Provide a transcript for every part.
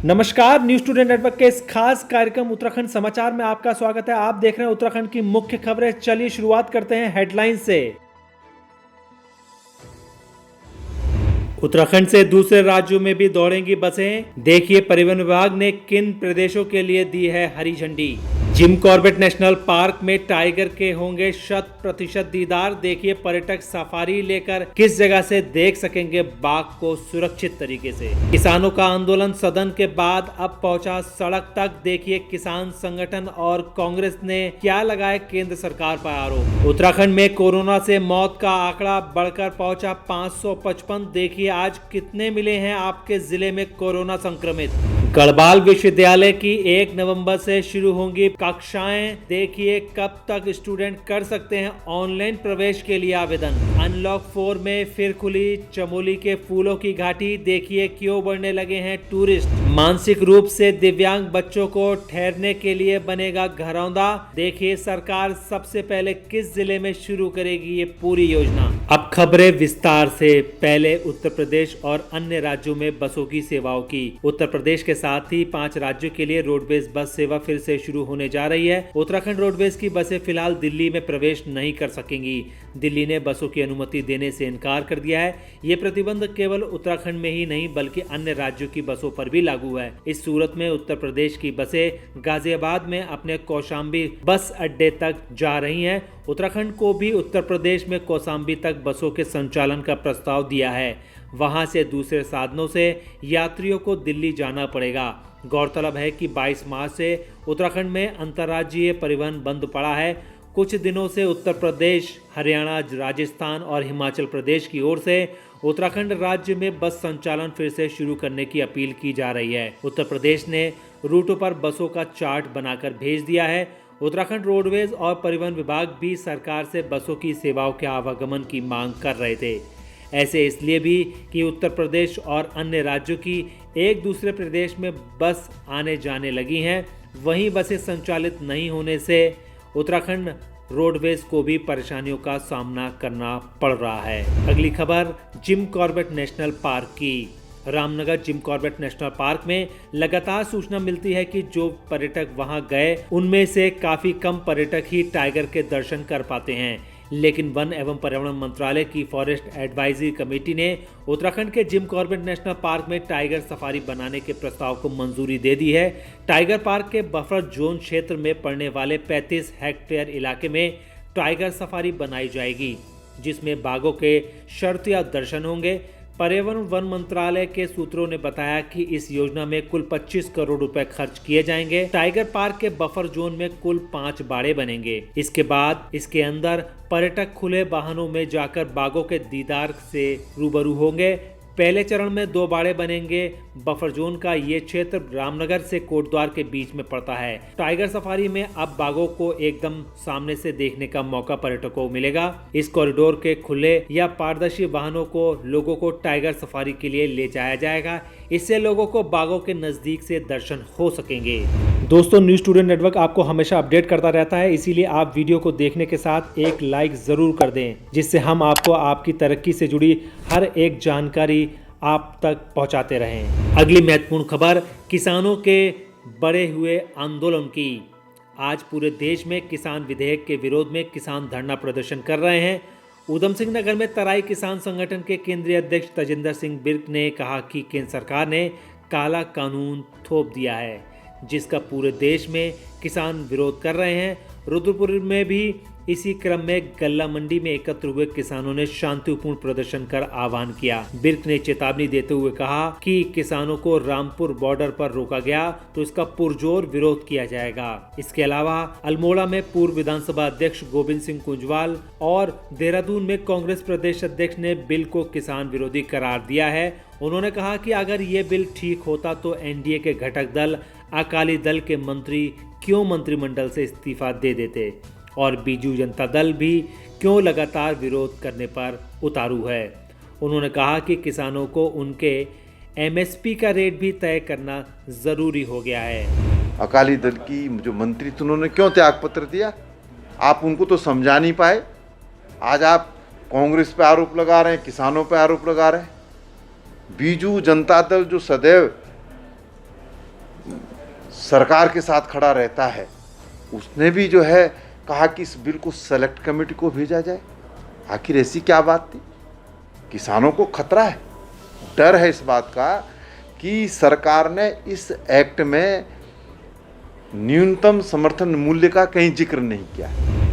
नमस्कार, news today network के इस खास कार्यक्रम उत्तराखंड समाचार में आपका स्वागत है। आप देख रहे हैं उत्तराखंड की मुख्य खबरें। चलिए शुरुआत करते हैं हेडलाइन से। उत्तराखंड से दूसरे राज्यों में भी दौड़ेंगी बसें। देखिए परिवहन विभाग ने किन प्रदेशों के लिए दी है हरी झंडी। जिम कॉर्बेट नेशनल पार्क में टाइगर के होंगे 100% दीदार। देखिए पर्यटक सफारी लेकर किस जगह से देख सकेंगे बाघ को सुरक्षित तरीके से। किसानों का आंदोलन सदन के बाद अब पहुंचा सड़क तक। देखिए किसान संगठन और कांग्रेस ने क्या लगाए केंद्र सरकार पर आरोप। उत्तराखंड में कोरोना से मौत का आंकड़ा बढ़कर पहुंचा 555। देखिए आज कितने मिले हैं आपके जिले में कोरोना संक्रमित। गढ़वाल विश्वविद्यालय की 1 नवंबर से शुरू होंगी कक्षाएं। देखिए कब तक स्टूडेंट कर सकते हैं ऑनलाइन प्रवेश के लिए आवेदन। अनलॉक 4 में फिर खुली चमोली के फूलों की घाटी। देखिए क्यों बढ़ने लगे हैं टूरिस्ट। मानसिक रूप से दिव्यांग बच्चों को ठहरने के लिए बनेगा घरौंदा। देखिए सरकार सबसे पहले किस जिले में शुरू करेगी ये पूरी योजना। अब खबरें विस्तार से। पहले उत्तर प्रदेश और अन्य राज्यों में बसों की सेवाओं की। उत्तर प्रदेश के साथ ही 5 राज्यों के लिए रोडवेज बस सेवा फिर से शुरू होने जा रही है। उत्तराखंड रोडवेज की बसें फिलहाल दिल्ली में प्रवेश नहीं कर सकेंगी। दिल्ली ने बसों की अनुमति देने से इनकार कर दिया है। ये प्रतिबंध केवल उत्तराखंड में ही नहीं बल्कि अन्य राज्यों की बसों पर भी लागू है। इस सूरत में उत्तर प्रदेश की बसें गाजियाबाद में अपने कौशाम्बी बस अड्डे तक जा रही हैं। उत्तराखंड को भी उत्तर प्रदेश में कौशाम्बी तक बसों के संचालन का प्रस्ताव दिया है। वहां से दूसरे साधनों से यात्रियों को दिल्ली जाना पड़ेगा। गौरतलब है कि 22 मार्च से उत्तराखंड में अंतर्राज्यीय परिवहन बंद पड़ा है। कुछ दिनों से उत्तर प्रदेश, हरियाणा, राजस्थान और हिमाचल प्रदेश की ओर से उत्तराखंड राज्य में बस संचालन फिर से शुरू करने की अपील की जा रही है। उत्तर प्रदेश ने रूटों पर बसों का चार्ट बनाकर भेज दिया है। उत्तराखंड रोडवेज और परिवहन विभाग भी सरकार से बसों की सेवाओं के आवागमन की मांग कर रहे थे। ऐसे इसलिए भी कि उत्तर प्रदेश और अन्य राज्यों की एक दूसरे प्रदेश में बस आने जाने लगी हैं। वहीं बसें संचालित नहीं होने से उत्तराखंड रोडवेज को भी परेशानियों का सामना करना पड़ रहा है। अगली खबर जिम कॉर्बेट नेशनल पार्क की। Ramnagar Jim Corbett national park में लगातार सूचना मिलती है कि जो पर्यटक वहां गए उनमें से काफी कम पर्यटक ही टाइगर के दर्शन कर पाते हैं। लेकिन वन एवं पर्यावरण मंत्रालय की फॉरेस्ट एडवाइजरी कमेटी ने उत्तराखंड के जिम कॉर्बेट नेशनल पार्क में टाइगर सफारी बनाने के प्रस्ताव को मंजूरी दे दी है। टाइगर पार्क के बफर जोन क्षेत्र में पड़ने वाले 35 हेक्टेयर इलाके में टाइगर सफारी बनाई जाएगी, जिसमें बाघों के शर्तिया दर्शन होंगे। पर्यावरण वन मंत्रालय के सूत्रों ने बताया कि इस योजना में कुल 25 करोड़ रुपए खर्च किए जाएंगे। टाइगर पार्क के बफर जोन में कुल 5 बाड़े बनेंगे। इसके बाद इसके अंदर पर्यटक खुले वाहनों में जाकर बाघों के दीदार से रूबरू होंगे। पहले चरण में 2 बाड़े बनेंगे। बफर जोन का ये क्षेत्र रामनगर से कोटद्वार के बीच में पड़ता है। टाइगर सफारी में अब बाघों को एकदम सामने से देखने का मौका पर्यटकों को मिलेगा। इस कॉरिडोर के खुले या पारदर्शी वाहनों को लोगों को टाइगर सफारी के लिए ले जाया जाएगा। इससे लोगों को बाघों के नजदीक से दर्शन हो सकेंगे। दोस्तों, न्यूज टुडे नेटवर्क आपको हमेशा अपडेट करता रहता है, इसीलिए आप वीडियो को देखने के साथ एक लाइक जरूर कर दें, जिससे हम आपको आपकी तरक्की से जुड़ी हर एक जानकारी आप तक पहुंचाते रहें। अगली महत्वपूर्ण खबर किसानों के बढ़े हुए आंदोलन की। आज पूरे देश में किसान विधेयक के विरोध में किसान धरना प्रदर्शन कर रहे हैं। ऊधम सिंह नगर में तराई किसान संगठन के केंद्रीय अध्यक्ष तजिंदर सिंह बिर्क ने कहा कि केंद्र सरकार ने काला कानून थोप दिया है, जिसका पूरे देश में किसान विरोध कर रहे हैं। रुद्रपुर में भी इसी क्रम में गल्ला मंडी में एकत्र हुए किसानों ने शांतिपूर्ण प्रदर्शन कर आह्वान किया। बिर्क ने चेतावनी देते हुए कहा कि किसानों को रामपुर बॉर्डर पर रोका गया तो इसका पुरजोर विरोध किया जाएगा। इसके अलावा अल्मोड़ा में पूर्व विधानसभा अध्यक्ष गोविंद सिंह कुंजवाल और देहरादून में कांग्रेस प्रदेश अध्यक्ष ने बिल को किसान विरोधी करार दिया है। उन्होंने कहा कि अगर ये बिल ठीक होता तो एनडीए के घटक दल अकाली दल के मंत्री क्यों मंत्रिमंडल से इस्तीफा दे देते और बीजू जनता दल भी क्यों लगातार विरोध करने पर उतारू है। उन्होंने कहा कि किसानों को उनके एमएसपी का रेट भी तय करना जरूरी हो गया है। अकाली दल की जो मंत्री थे उन्होंने क्यों त्यागपत्र दिया? आप उनको तो समझा नहीं पाए। आज आप कांग्रेस पे आरोप लगा रहे हैं, किसानों पे आरोप लगा रहे हैं। बीजू जनता दल जो सदैव सरकार के साथ खड़ा रहता है, उसने भी जो है कहा कि इस बिल को सेलेक्ट कमेटी को भेजा जाए। आखिर ऐसी क्या बात थी? किसानों को खतरा है, डर है इस बात का कि सरकार ने इस एक्ट में न्यूनतम समर्थन मूल्य का कहीं जिक्र नहीं किया।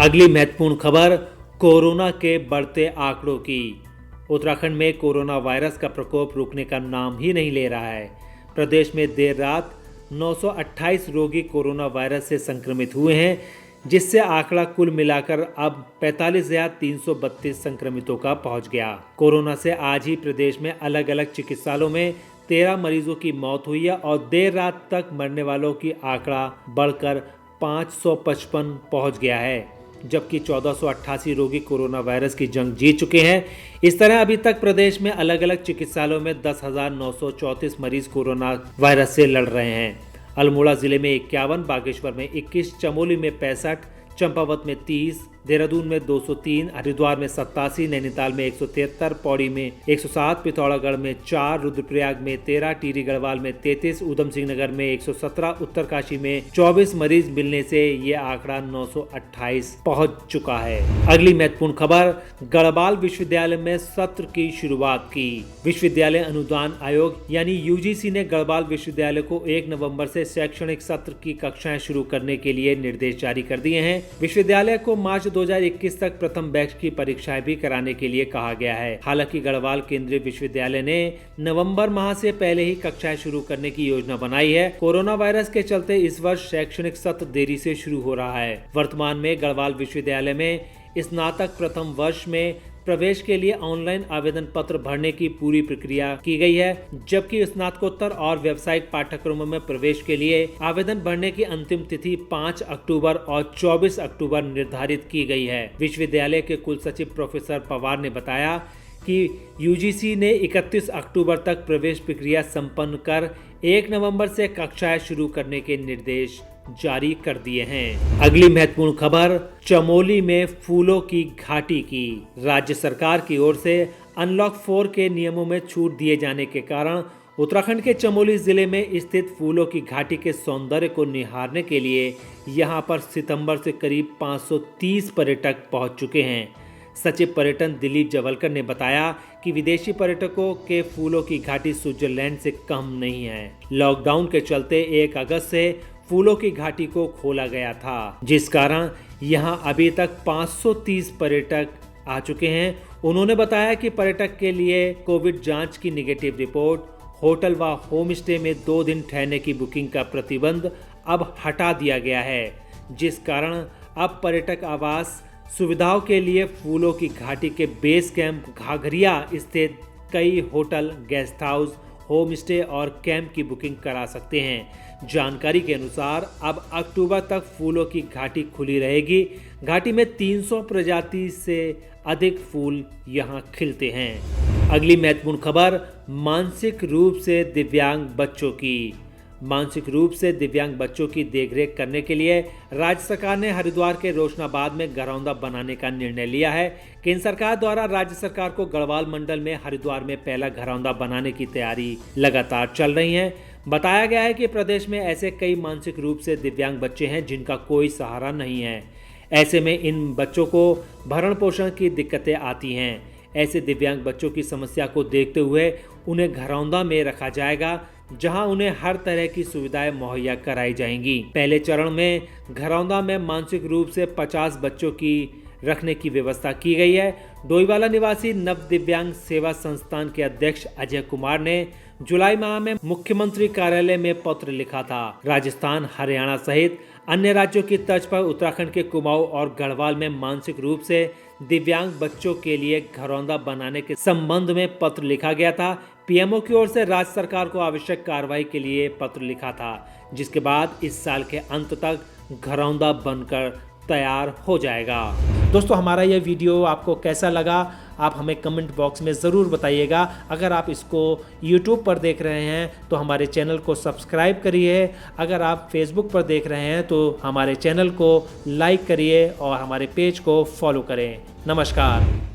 अगली महत्वपूर्ण खबर कोरोना के बढ़ते आंकड़ों की। उत्तराखंड में कोरोना वायरस का प्रकोप रुकने का नाम ही नहीं ले रहा है। प्रदेश में देर रात 928 रोगी कोरोना वायरस से संक्रमित हुए हैं, जिससे आंकड़ा कुल मिलाकर अब 45,332 संक्रमितों का पहुंच गया। कोरोना से आज ही प्रदेश में अलग अलग चिकित्सालयों में 13 मरीजों की मौत हुई है और देर रात तक मरने वालों की आंकड़ा बढ़कर 555 पहुंच गया है, जबकि 1488 रोगी कोरोना वायरस की जंग जीत चुके हैं। इस तरह अभी तक प्रदेश में अलग अलग चिकित्सालयों में 10,934 मरीज कोरोना वायरस से लड़ रहे हैं। अल्मोड़ा जिले में 51, बागेश्वर में 21, चमोली में 65, चंपावत में 30, देहरादून में 203, हरिद्वार में 87, नैनीताल में 173, पौड़ी में 107, पिथौरागढ़ में 4, रुद्रप्रयाग में 13, टिहरी गढ़वाल में 33, ऊधम सिंह नगर में 117, उत्तरकाशी में 24 मरीज मिलने से ये आंकड़ा 928 पहुंच चुका है। अगली महत्वपूर्ण खबर, गढ़वाल विश्वविद्यालय में सत्र की शुरुआत की। विश्वविद्यालय अनुदान आयोग यानी यूजीसी ने गढ़वाल विश्वविद्यालय को 1 नवंबर से शैक्षणिक सत्र की कक्षाएं शुरू करने के लिए निर्देश जारी कर दिए हैं। विश्वविद्यालय को मार्च 2021 तक प्रथम बैच की परीक्षाएं भी कराने के लिए कहा गया है। हालांकि गढ़वाल केंद्रीय विश्वविद्यालय ने नवंबर माह से पहले ही कक्षाएं शुरू करने की योजना बनाई है। कोरोना वायरस के चलते इस वर्ष शैक्षणिक सत्र देरी से शुरू हो रहा है। वर्तमान में गढ़वाल विश्वविद्यालय में स्नातक प्रथम वर्ष में प्रवेश के लिए ऑनलाइन आवेदन पत्र भरने की पूरी प्रक्रिया की गई है, जबकि स्नातकोत्तर और व्यावसायिक पाठ्यक्रमों में प्रवेश के लिए आवेदन भरने की अंतिम तिथि 5 अक्टूबर और 24 अक्टूबर निर्धारित की गई है। विश्वविद्यालय के कुल सचिव प्रोफेसर पवार ने बताया कि यूजीसी ने 31 अक्टूबर तक प्रवेश प्रक्रिया संपन्न कर 1 नवंबर से कक्षाएं शुरू करने के निर्देश जारी कर दिए हैं। अगली महत्वपूर्ण खबर, चमोली में फूलों की घाटी की। राज्य सरकार की ओर से अनलॉक 4 के नियमों में छूट दिए जाने के कारण उत्तराखंड के चमोली जिले में स्थित फूलों की घाटी के सौंदर्य को निहारने के लिए यहां पर सितंबर से करीब 530 पर्यटक पहुंच चुके हैं। सचिव पर्यटन दिलीप जवलकर ने बताया कि विदेशी पर्यटकों के फूलों की घाटी स्विट्जरलैंड से कम नहीं है। लॉकडाउन के चलते 1 अगस्त से फूलों की घाटी को खोला गया था, जिस कारण यहां अभी तक 530 पर्यटक आ चुके हैं। उन्होंने बताया कि पर्यटक के लिए कोविड जांच की नेगेटिव रिपोर्ट, होटल व होम स्टे में 2 दिन ठहरने की बुकिंग का प्रतिबंध अब हटा दिया गया है, जिस कारण अब पर्यटक आवास सुविधाओं के लिए फूलों की घाटी के बेस कैंप घाघरिया स्थित कई hotel, guest house, home stay और कैंप की बुकिंग करा सकते हैं। जानकारी के अनुसार अब अक्टूबर तक फूलों की घाटी खुली रहेगी। घाटी में 300 प्रजाति से अधिक फूल यहां खिलते हैं। अगली महत्वपूर्ण खबर, मानसिक रूप से दिव्यांग बच्चों की। मानसिक रूप से दिव्यांग बच्चों की देखरेख करने के लिए राज्य सरकार ने हरिद्वार के रोशनाबाद में घरौंदा बनाने का निर्णय लिया है। केंद्र सरकार द्वारा राज्य सरकार को गढ़वाल मंडल में हरिद्वार में पहला घरौंदा बनाने की तैयारी लगातार चल रही है। बताया गया है कि प्रदेश में ऐसे कई मानसिक रूप से दिव्यांग बच्चे हैं जिनका कोई सहारा नहीं है। ऐसे में इन बच्चों को भरण पोषण की दिक्कतें आती हैं। ऐसे दिव्यांग बच्चों की समस्या को देखते हुए उन्हें घरौंदा में रखा जाएगा, जहां उन्हें हर तरह की सुविधाएं मुहैया कराई जाएंगी। पहले चरण में घरौंदा में मानसिक रूप से 50 बच्चों की रखने की व्यवस्था की गई है। डोईवाला निवासी नव दिव्यांग सेवा संस्थान के अध्यक्ष अजय कुमार ने जुलाई माह में मुख्यमंत्री कार्यालय में पत्र लिखा था। राजस्थान, हरियाणा सहित अन्य राज्यों की तर्ज पर उत्तराखंड के कुमाऊं और गढ़वाल में मानसिक रूप से दिव्यांग बच्चों के लिए घरौंदा बनाने के संबंध में पत्र लिखा गया था। पीएमओ की ओर से राज्य सरकार को आवश्यक कार्रवाई के लिए पत्र लिखा था, जिसके बाद इस साल के अंत तक घरौंदा बनकर तैयार हो जाएगा। दोस्तों, हमारा यह वीडियो आपको कैसा लगा आप हमें कमेंट बॉक्स में ज़रूर बताइएगा। अगर आप इसको YouTube पर देख रहे हैं तो हमारे चैनल को सब्सक्राइब करिए। अगर आप Facebook पर देख रहे हैं तो हमारे चैनल को लाइक करिए और हमारे पेज को फॉलो करें। नमस्कार।